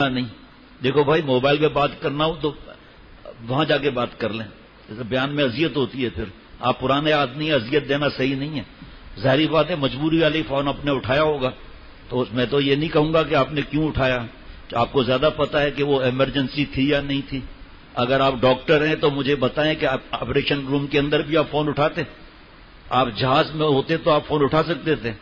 نہیں. دیکھو بھائی، موبائل پہ بات کرنا ہو تو وہاں جا کے بات کر لیں. جیسے بیان میں اذیت ہوتی ہے، پھر آپ پرانے آدمی اذیت دینا صحیح نہیں ہے. ظاہری بات ہے، مجبوری والی فون آپ نے اٹھایا ہوگا، تو میں تو یہ نہیں کہوں گا کہ آپ نے کیوں اٹھایا. آپ کو زیادہ پتا ہے کہ وہ ایمرجنسی تھی یا نہیں تھی. اگر آپ ڈاکٹر ہیں تو مجھے بتائیں کہ آپ آپریشن روم کے اندر بھی آپ فون اٹھاتے؟ آپ جہاز میں ہوتے تو آپ فون اٹھا سکتے تھے.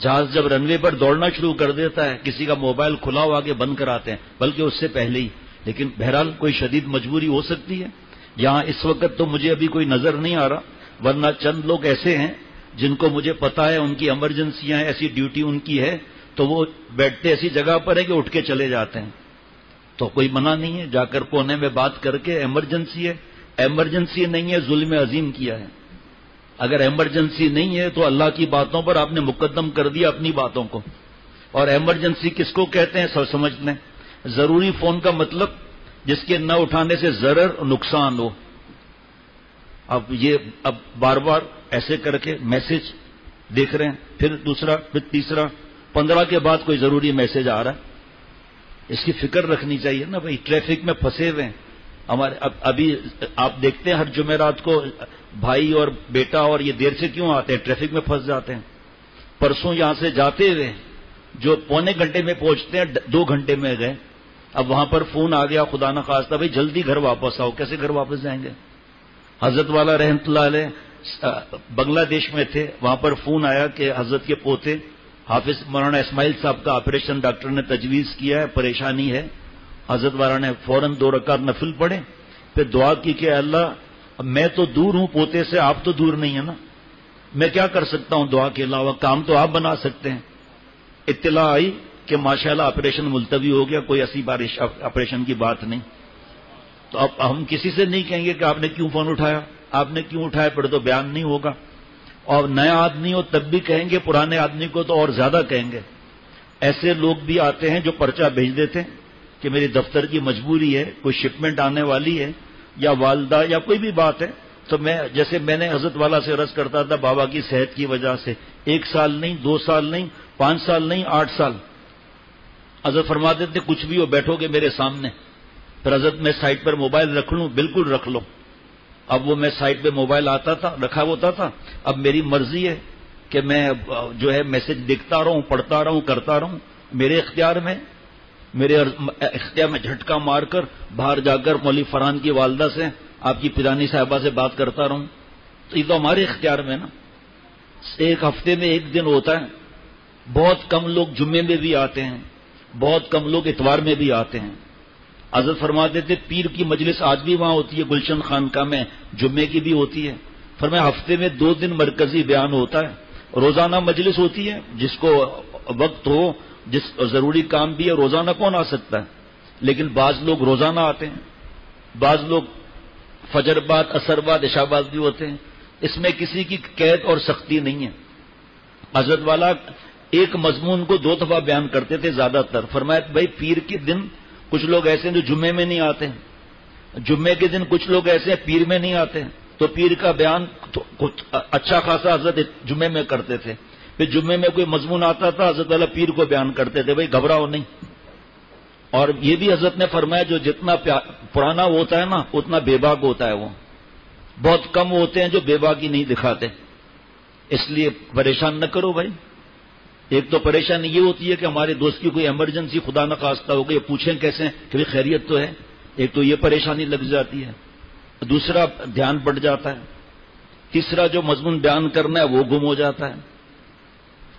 جہاز جب رن وے پر دوڑنا شروع کر دیتا ہے، کسی کا موبائل کھلا ہوا آگے بند کراتے ہیں، بلکہ اس سے پہلے ہی. لیکن بہرحال کوئی شدید مجبوری ہو سکتی ہے. یہاں اس وقت تو مجھے ابھی کوئی نظر نہیں آ رہا، ورنہ چند لوگ ایسے ہیں جن کو مجھے پتا ہے ان کی ایمرجنسیاں ہیں، ایسی ڈیوٹی ان کی ہے، تو وہ بیٹھتے ایسی جگہ پر ہے کہ اٹھ کے چلے جاتے ہیں. تو کوئی منع نہیں ہے، جا کر کونے میں بات کر کے ایمرجنسی ہے، ایمرجنسی نہیں ہے، ظلم عظیم کیا ہے. اگر ایمرجنسی نہیں ہے تو اللہ کی باتوں پر آپ نے مقدم کر دیا اپنی باتوں کو. اور ایمرجنسی کس کو کہتے ہیں سب سمجھ لیں. ضروری فون کا مطلب جس کے نہ اٹھانے سے ضرر نقصان ہو. اب بار بار ایسے کر کے میسج دیکھ رہے ہیں، پھر دوسرا، پھر تیسرا، 15 کے بعد کوئی ضروری میسج آ رہا ہے. اس کی فکر رکھنی چاہیے نا بھائی. ٹریفک میں پھنسے ہوئے ہیں ہمارے. ابھی آپ دیکھتے ہیں ہر جمعرات کو بھائی اور بیٹا اور یہ دیر سے کیوں آتے ہیں؟ ٹریفک میں پھنس جاتے ہیں. پرسوں یہاں سے جاتے ہوئے جو پونے گھنٹے میں پہنچتے ہیں 2 گھنٹے میں گئے. اب وہاں پر فون آ گیا خدا نہ خواستہ، بھائی جلدی گھر واپس آؤ. کیسے گھر واپس جائیں گے؟ حضرت والا رحمت اللہ علیہ بنگلہ دیش میں تھے، وہاں پر فون آیا کہ حضرت کے پوتے حافظ مولانا اسماعیل صاحب کا آپریشن ڈاکٹر نے تجویز کیا ہے، پریشانی ہے. حضرت والا نے فوراً 2 رکعت نفل پڑھے، پھر دعا کی کہ اللہ میں تو دور ہوں پوتے سے، آپ تو دور نہیں ہے نا، میں کیا کر سکتا ہوں دعا کے علاوہ؟ کام تو آپ بنا سکتے ہیں. اطلاع آئی کہ ماشاءاللہ آپریشن ملتوی ہو گیا، کوئی ایسی بارش آپریشن کی بات نہیں. تو اب ہم کسی سے نہیں کہیں گے کہ آپ نے کیوں فون اٹھایا، آپ نے کیوں اٹھایا، پھر تو بیان نہیں ہوگا. اور نیا آدمی ہو تب بھی کہیں گے، پرانے آدمی کو تو اور زیادہ کہیں گے. ایسے لوگ بھی آتے ہیں جو پرچہ بھیج دیتے ہیں کہ میری دفتر کی مجبوری ہے، کوئی شپمنٹ آنے والی ہے یا والدہ یا کوئی بھی بات ہے. تو جیسے میں نے حضرت والا سے عرض کرتا تھا بابا کی صحت کی وجہ سے 1 سال نہیں، 2 سال نہیں، 5 سال نہیں، 8 سال. حضرت فرماتے تھے کچھ بھی ہو بیٹھو گے میرے سامنے. پھر حضرت میں سائٹ پر موبائل رکھ لوں؟ بالکل رکھ لو. اب وہ میں سائٹ پہ موبائل آتا تھا، رکھا ہوتا تھا. اب میری مرضی ہے کہ میں جو ہے میسج دیکھتا رہوں، پڑھتا رہوں، کرتا رہوں. میرے اختیار میں جھٹکا مار کر باہر جا کر مولوی فرحان کی والدہ سے، آپ کی پیرانی صاحبہ سے بات کرتا رہوں. تو یہ تو ہمارے اختیار میں نا. 1 ہفتے میں 1 دن ہوتا ہے. بہت کم لوگ جمعے میں بھی آتے ہیں، بہت کم لوگ اتوار میں بھی آتے ہیں. حضرت فرماتے تھے پیر کی مجلس آج بھی وہاں ہوتی ہے، گلشن خانقاہ میں جمعے کی بھی ہوتی ہے. فرمایا ہفتے میں 2 دن مرکزی بیان ہوتا ہے. روزانہ مجلس ہوتی ہے، جس کو وقت ہو، جس ضروری کام بھی ہے، روزانہ کون آ سکتا ہے. لیکن بعض لوگ روزانہ آتے ہیں، بعض لوگ فجر بعد، عصر بعد، عشاء بعد بھی ہوتے ہیں. اس میں کسی کی قید اور سختی نہیں ہے. حضرت والا ایک مضمون کو 2 دفعہ بیان کرتے تھے زیادہ تر. فرمایا بھائی پیر کے دن کچھ لوگ ایسے ہیں جو جمعے میں نہیں آتے ہیں، جمعے کے دن کچھ لوگ ایسے ہیں پیر میں نہیں آتے ہیں. تو پیر کا بیان اچھا خاصا حضرت جمعے میں کرتے تھے. پھر جمعے میں کوئی مضمون آتا تھا، حضرت والا پیر کو بیان کرتے تھے، بھائی گھبراؤ نہیں. اور یہ بھی حضرت نے فرمایا جو جتنا پرانا ہوتا ہے نا اتنا بے باک ہوتا ہے. وہ بہت کم ہوتے ہیں جو بے باکی نہیں دکھاتے. اس لیے پریشان نہ کرو بھائی. ایک تو پریشانی یہ ہوتی ہے کہ ہمارے دوست کی کوئی ایمرجنسی خدا نہ خواستہ ہو گئی، پوچھیں کیسے کہ بھائی خیریت تو ہے. ایک تو یہ پریشانی لگ جاتی ہے، دوسرا دھیان بڑھ جاتا ہے، تیسرا جو مضمون بیان کرنا ہے وہ گم ہو جاتا ہے.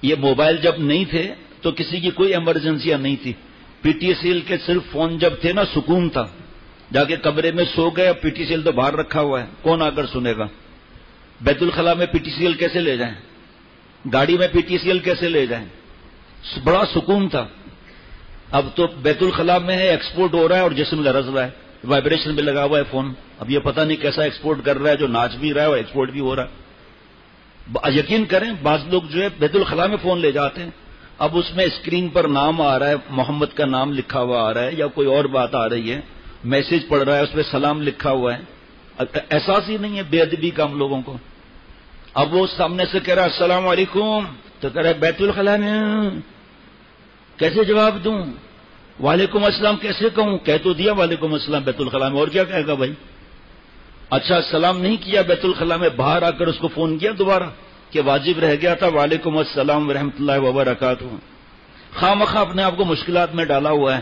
یہ موبائل جب نہیں تھے تو کسی کی کوئی ایمرجنسیاں نہیں تھی. پی ٹی سی ایل کے صرف فون جب تھے نا سکون تھا. جا کے کمرے میں سو گئے، پی ٹی سی ایل تو باہر رکھا ہوا ہے، کون آ کر سنے گا. بیت الخلاء میں پی ٹی سی ایل کیسے لے جائیں، گاڑی میں پی ٹی سی ایل کیسے لے جائیں، بڑا سکون تھا. اب تو بیت الخلاء میں ہے، ایکسپورٹ ہو رہا ہے اور جسم لرز رہا ہے، وائبریشن بھی لگا ہوا ہے فون. اب یہ پتہ نہیں کیسا ایکسپورٹ کر رہا ہے جو ناچ بھی رہا ہے اور ایکسپورٹ بھی ہو رہا ہے. یقین کریں بعض لوگ جو ہے بیت الخلاء میں فون لے جاتے ہیں. اب اس میں اسکرین پر نام آ رہا ہے، محمد کا نام لکھا ہوا آ رہا ہے یا کوئی اور بات آ رہی ہے، میسج پڑھ رہا ہے، اس پہ سلام لکھا ہوا ہے. احساس ہی نہیں ہے بے ادبی کا ہم لوگوں کو. اب وہ سامنے سے کہہ رہا ہے السلام علیکم، تو کہہ رہا ہے بیت الخلاء میں، کیسے جواب دوں؟ وعلیکم السلام کیسے کہوں؟ کہہ تو دیا وعلیکم السلام بیت الخلاء میں، اور کیا کہے گا بھائی؟ اچھا سلام نہیں کیا بیت الخلاء میں، باہر آ کر اس کو فون کیا دوبارہ کہ واجب رہ گیا تھا وعلیکم السلام ورحمۃ اللہ وبرکاتہ. خواہ مخواہ اپنے آپ کو مشکلات میں ڈالا ہوا ہے.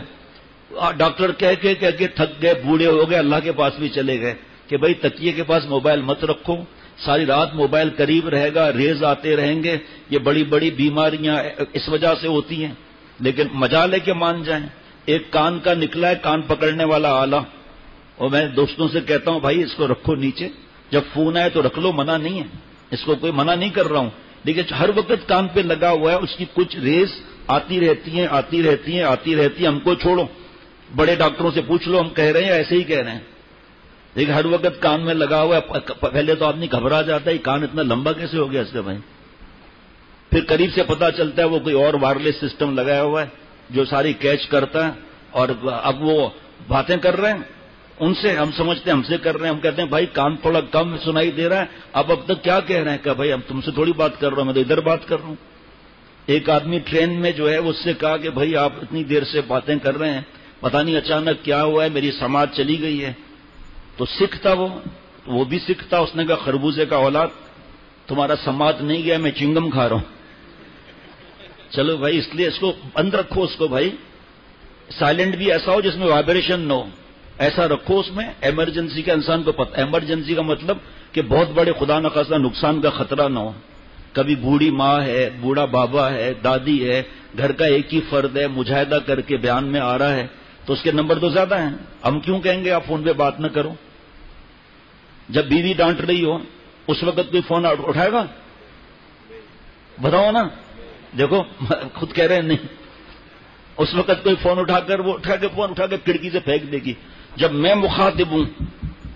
ڈاکٹر کہہ کے تھک گئے، بوڑھے ہو گئے، اللہ کے پاس بھی چلے گئے کہ بھائی تکیے کے پاس موبائل مت رکھو، ساری رات موبائل قریب رہے گا، ریز آتے رہیں گے، یہ بڑی بڑی بیماریاں اس وجہ سے ہوتی ہیں. لیکن مجال ہے کہ مان جائیں. ایک کان کا نکلا ہے کان پکڑنے والا آلہ، اور میں دوستوں سے کہتا ہوں بھائی اس کو رکھو نیچے، جب فون آئے تو رکھ لو، منع نہیں ہے، اس کو کوئی منع نہیں کر رہا ہوں، لیکن ہر وقت کان پہ لگا ہوا ہے، اس کی کچھ ریز آتی رہتی ہیں، ہم کو چھوڑو، بڑے ڈاکٹروں سے پوچھ لو، ہم کہہ رہے ہیں ایسے ہی کہہ رہے ہیں. لیکن ہر وقت کان میں لگا ہوا ہے، پہلے تو آدمی گھبرا جاتا ہے کان اتنا لمبا کیسے ہو گیا اس کا بھائی. پھر قریب سے پتا چلتا ہے وہ کوئی اور وائرلیس سسٹم لگایا ہوا ہے جو ساری کیچ کرتا ہے، اور اب وہ باتیں کر رہے ہیں ان سے، ہم سمجھتے ہیں ہم سے کر رہے ہیں، ہم کہتے ہیں بھائی کان تھوڑا کم سنائی دے رہا ہے، اب تک کیا کہہ رہے ہیں کہ بھائی ہم تم سے تھوڑی بات کر رہا ہوں، میں تو ادھر بات کر رہا ہوں. ایک آدمی ٹرین میں جو ہے اس سے کہا کہ بھائی آپ اتنی دیر سے باتیں کر رہے ہیں، پتہ نہیں اچانک کیا ہوا ہے، میری سماعت چلی گئی ہے. تو سکھ تھا وہ بھی سکھ تھا، اس نے کہا خربوزے کا اولاد تمہارا سماعت نہیں گیا، میں چنگم کھا رہا ہوں. چلو بھائی اس لیے اس کو بند رکھو، اس کو بھائی سائلنٹ بھی ایسا ہو جس میں وائبریشن نہ ہو، ایسا رکھو اس میں. ایمرجنسی کا انسان کو پتہ، ایمرجنسی کا مطلب کہ بہت بڑے خدا نخواستہ نقصان کا خطرہ نہ ہو. کبھی بوڑھی ماں ہے، بوڑھا بابا ہے، دادی ہے، گھر کا ایک ہی فرد ہے، مجاہدہ کر کے بیان میں آ رہا ہے، تو اس کے نمبر تو زیادہ ہیں. ہم کیوں کہیں گے آپ فون پہ بات نہ کرو؟ جب بیوی ڈانٹ رہی ہو اس وقت کوئی فون اٹھائے گا؟ بتاؤ نا، دیکھو خود کہہ رہے ہیں نہیں. اس وقت کوئی فون اٹھا کے کھڑکی سے پھینک دے گی. جب میں مخاطب ہوں،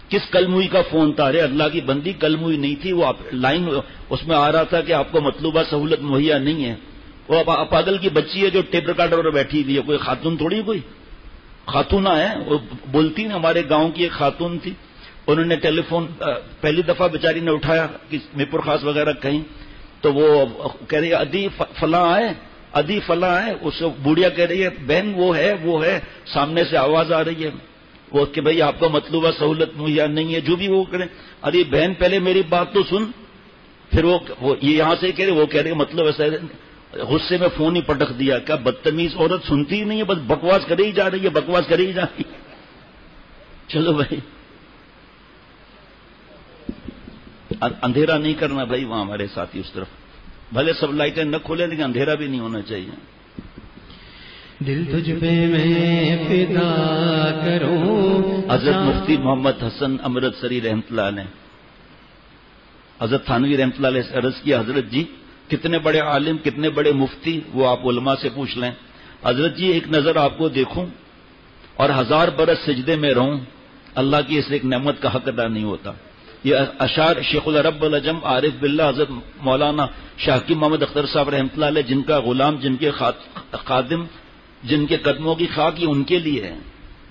کس کلموئی کا فون تھا؟ ارے اللہ کی بندی کلموئی نہیں تھی، وہ لائن اس میں آ رہا تھا کہ آپ کو مطلوبہ سہولت مہیا نہیں ہے. وہ پاگل کی بچی ہے جو ٹیپ ریکارڈر پر بیٹھی ہوئی ہے، کوئی خاتون تھوڑی، کوئی خاتون ہے وہ بولتی نا. ہمارے گاؤں کی ایک خاتون تھی، انہوں نے ٹیلی فون پہلی دفعہ بیچاری نے اٹھایا کہ میپور خاص وغیرہ کہیں، تو وہ کہہ رہی ہے ادی فلاں ہے. اس بوڑھیا کہہ رہی ہے بہن وہ ہے سامنے سے آواز آ رہی ہے وہ کہ بھئی آپ کو مطلوبہ سہولت مہیا نہیں ہے، جو بھی وہ کریں. ارے بہن پہلے میری بات تو سن. پھر وہ یہ یہاں سے کہہ رہے، وہ کہہ رہے مطلب ایسا، غصے میں فون ہی پٹک دیا. کیا بدتمیز عورت سنتی ہی نہیں ہے، بس بکواس کرے ہی جا رہی ہے. چلو بھائی اندھیرا نہیں کرنا بھائی وہاں ہمارے ساتھی اس طرف، بھلے سب لائٹیں نہ کھولے لیکن اندھیرا بھی نہیں ہونا چاہیے. دل تجھ پہ میں فدا کروں. حضرت مفتی محمد حسن امرتسری رحمۃ اللہ علیہ، حضرت تھانوی رحمۃ اللہ علیہ سے عرض کیا حضرت جی کتنے بڑے عالم، کتنے بڑے مفتی، وہ آپ علماء سے پوچھ لیں. حضرت جی ایک نظر آپ کو دیکھوں اور 1000 برس سجدے میں رہوں، اللہ کی اس ایک نعمت کا حق ادا نہیں ہوتا. یہ اشعار شیخ العرب العجم عارف باللہ حضرت مولانا شاہ حکیم محمد اختر صاحب رحمۃ اللہ علیہ، جن کا غلام، جن کے خادم، جن کے قدموں کی خاک، یہ ان کے لیے ہے،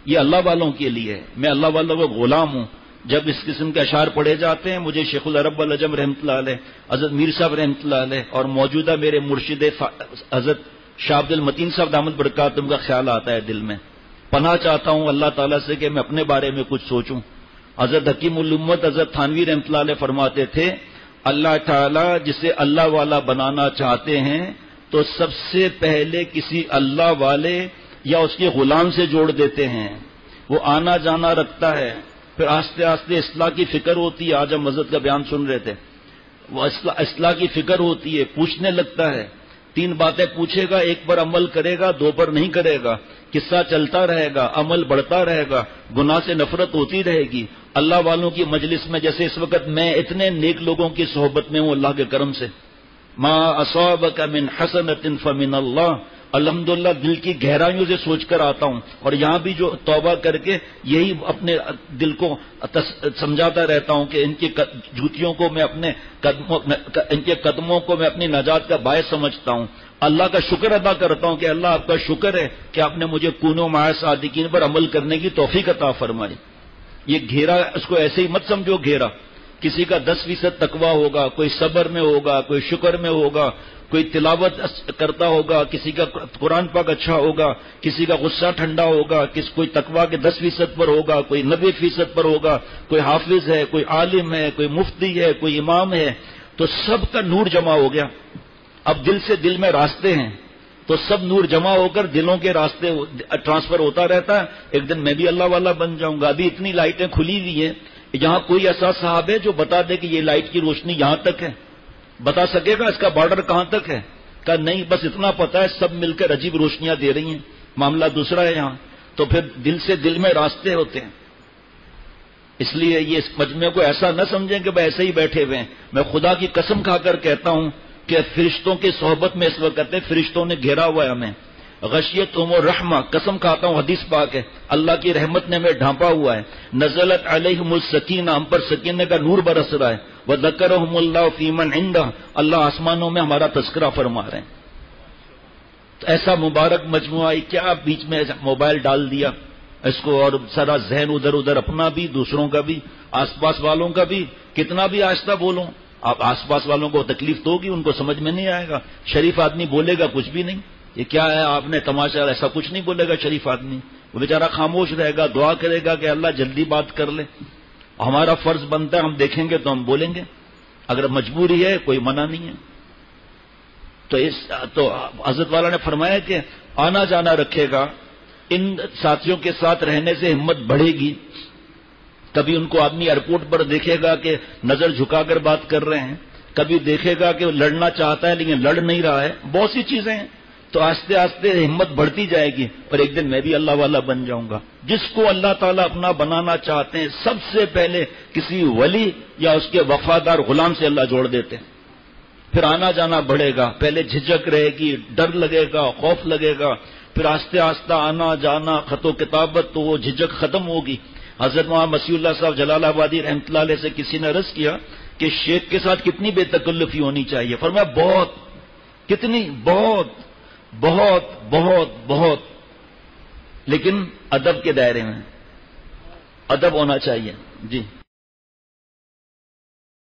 یہ اللہ والوں کے لیے ہے. میں اللہ والوں کا غلام ہوں. جب اس قسم کے اشعار پڑھے جاتے ہیں مجھے شیخ العرب العجم رحمۃ اللہ علیہ، حضرت میر صاحب رحمۃ اللہ علیہ اور موجودہ میرے مرشد حضرت شاہ عبد المتین صاحب دامت برکاتہم کا خیال آتا ہے دل میں. پناہ چاہتا ہوں اللہ تعالیٰ سے کہ میں اپنے بارے میں کچھ سوچوں. حضرت حکیم الامت حضرت تھانوی رحمۃ اللہ علیہ فرماتے تھے اللہ تعالیٰ جسے اللہ والا بنانا چاہتے ہیں تو سب سے پہلے کسی اللہ والے یا اس کے غلام سے جوڑ دیتے ہیں. وہ آنا جانا رکھتا ہے، پھر آہستہ آہستہ اصلاح کی فکر ہوتی ہے. آج ہم حضرت کا بیان سن رہے تھے، وہ اصلاح کی فکر ہوتی ہے، پوچھنے لگتا ہے. 3 باتیں پوچھے گا، 1 پر عمل کرے گا، 2 پر نہیں کرے گا. قصہ چلتا رہے گا، عمل بڑھتا رہے گا، گناہ سے نفرت ہوتی رہے گی. اللہ والوں کی مجلس میں جیسے اس وقت میں اتنے نیک لوگوں کی صحبت میں ہوں اللہ کے کرم سے، ما اصابک من حسنۃ فمن اللہ، الحمدللہ دل کی گہرائیوں سے سوچ کر آتا ہوں. اور یہاں بھی جو توبہ کر کے یہی اپنے دل کو سمجھاتا رہتا ہوں کہ ان کی جوتیوں کو میں اپنے ان کے قدموں کو میں اپنی نجات کا باعث سمجھتا ہوں. اللہ کا شکر ادا کرتا ہوں کہ اللہ آپ کا شکر ہے کہ آپ نے مجھے کونوا مع صادقین پر عمل کرنے کی توفیق عطا فرمائی. یہ گھیرا، اس کو ایسے ہی مت سمجھو گھیرا کسی کا 10% تقویٰ ہوگا، کوئی صبر میں ہوگا، کوئی شکر میں ہوگا، کوئی تلاوت کرتا ہوگا، کسی کا قرآن پاک اچھا ہوگا، کسی کا غصہ ٹھنڈا ہوگا، کوئی تقویٰ کے 10% پر ہوگا، کوئی 90% پر ہوگا، کوئی حافظ ہے، کوئی عالم ہے، کوئی مفتی ہے، کوئی امام ہے، تو سب کا نور جمع ہو گیا۔ اب دل سے دل میں راستے ہیں تو سب نور جمع ہو کر دلوں کے راستے ٹرانسفر ہوتا رہتا ہے۔ ایک دن میں بھی اللہ والا بن جاؤں گا۔ ابھی اتنی لائٹیں کھلی ہوئی ہیں، یہاں کوئی ایسا صاحب ہے جو بتا دے کہ یہ لائٹ کی روشنی یہاں تک ہے؟ بتا سکے گا اس کا بارڈر کہاں تک ہے؟ کہ نہیں، بس اتنا پتا ہے سب مل کر عجیب روشنیاں دے رہی ہیں، معاملہ دوسرا ہے یہاں۔ تو پھر دل سے دل میں راستے ہوتے ہیں۔ اس لیے یہ اس مجمع کو ایسا نہ سمجھیں کہ بھائی ایسے ہی بیٹھے ہوئے ہیں۔ میں خدا کی قسم کھا کر کہتا ہوں کہ فرشتوں کی صحبت میں اس وقت ہے، فرشتوں نے گھیرا ہوا ہے ہمیں۔ غشیتہم الرحمہ، قسم کھاتا ہوں حدیث پاک ہے، اللہ کی رحمت نے ہمیں ڈھانپا ہوا ہے۔ نزلت علیہم السکینہ، ہم پر سکینے کا نور برس رہا ہے۔ وذکرہم اللہ فی من عندہ، اللہ آسمانوں میں ہمارا تذکرہ فرما رہے ہیں۔ تو ایسا مبارک مجموعہ، کیا بیچ میں موبائل ڈال دیا اس کو، اور سارا ذہن ادھر ادھر، اپنا بھی دوسروں کا بھی آس پاس والوں کا بھی۔ کتنا بھی آہستہ بولوں، آپ آس پاس والوں کو تکلیف تو ہوگی، ان کو سمجھ میں نہیں آئے گا۔ شریف آدمی بولے گا کچھ بھی نہیں، یہ کیا ہے آپ نے تماشا، ایسا کچھ نہیں بولے گا شریف آدمی، وہ بیچارہ خاموش رہے گا، دعا کرے گا کہ اللہ جلدی بات کر لے۔ ہمارا فرض بنتا ہے ہم دیکھیں گے تو ہم بولیں گے، اگر مجبوری ہے کوئی منع نہیں ہے۔ تو حضرت والا نے فرمایا کہ آنا جانا رکھے گا، ان ساتھیوں کے ساتھ رہنے سے ہمت بڑھے گی۔ کبھی ان کو آدمی ایئرپورٹ پر دیکھے گا کہ نظر جھکا کر بات کر رہے ہیں، کبھی دیکھے گا کہ وہ لڑنا چاہتا ہے لیکن لڑ نہیں رہا ہے، بہت سی چیزیں ہیں۔ تو آہستہ آہستہ ہمت بڑھتی جائے گی، پر ایک دن میں بھی اللہ والا بن جاؤں گا۔ جس کو اللہ تعالیٰ اپنا بنانا چاہتے ہیں، سب سے پہلے کسی ولی یا اس کے وفادار غلام سے اللہ جوڑ دیتے ہیں، پھر آنا جانا بڑھے گا۔ پہلے جھجک رہے گی، ڈر لگے گا، خوف لگے گا، پھر آہستہ آہستہ آنا جانا، خط و کتابت، تو وہ جھجک ختم ہوگی۔ حضرت مولانا مسیح اللہ صاحب جلال آبادی رحمۃ اللہ علیہ سے کسی نے عرض کیا کہ شیخ کے ساتھ کتنی بے تکلفی ہونی چاہیے؟ فرمایا بہت، کتنی، بہت بہت بہت بہت، لیکن ادب کے دائرے میں ادب ہونا چاہیے۔ جی